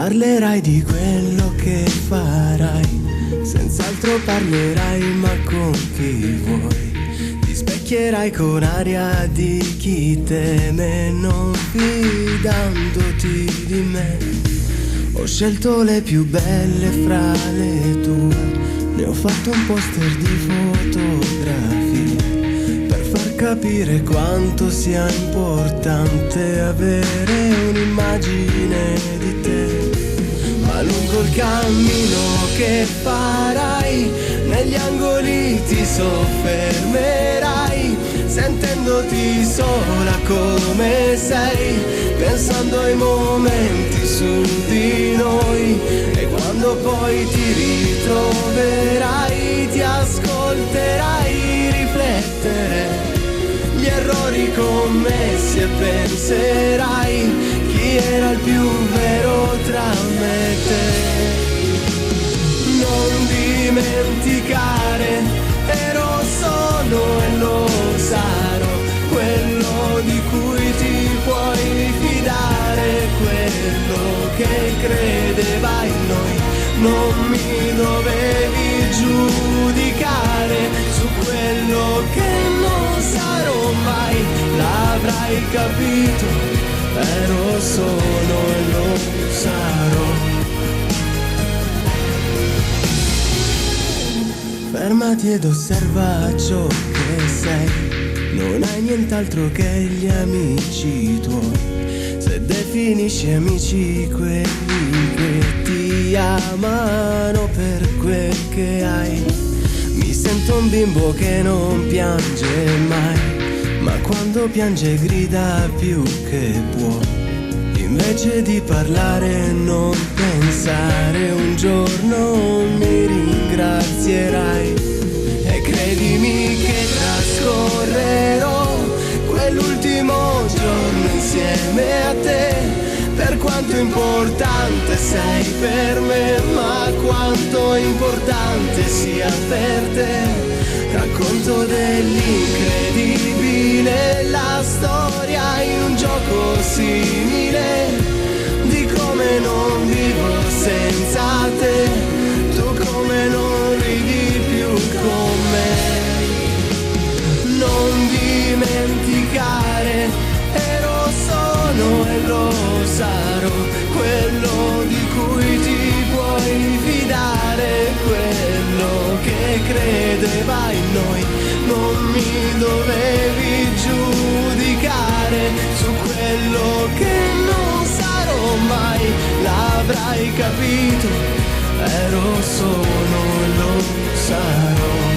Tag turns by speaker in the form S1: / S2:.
S1: Parlerai di quello che farai, senz'altro parlerai, ma con chi vuoi. Ti specchierai con aria di chi teme, non fidandoti di me. Ho scelto le più belle fra le tue, ne ho fatto un poster di fotografie, per far capire quanto sia importante avere un'immagine di te. Ma lungo il cammino che farai, negli angoli ti soffermerai, sentendoti sola come sei, pensando ai momenti su di noi. E quando poi ti ritroverai, ti ascolterai riflettere gli errori commessi e penserai chi era il più vero tra me e te. Non dimenticare, ero, sono e lo sarò, quello di cui ti puoi fidare, quello che credeva in noi. Non mi dovevi giudicare su quello che non sarò mai, l'avrai capito, ero, sono e lo sarò. Fermati ed osserva ciò che sei, non hai nient'altro che gli amici tuoi. Se definisci amici quelli che ti amano per quel che hai, mi sento un bimbo che non piange mai, ma quando piange grida più che può. Invece di parlare non pensare, un giorno mi ringrazierai. E credimi che trascorrerò quell'ultimo giorno insieme a te, per quanto importante sei per me, ma quanto importante sia per te. Racconto dell'incredibile, la storia in un gioco simile, di come non vivo senza te, tu come non ridi più con me. Non dimenticare, ero, sono e lo sarò, quello di cui ti puoi fidare, quello che credeva in noi. Non mi dovevi giudicare su quello che non sarò mai, l'avrai capito, ero, sono e lo sarò.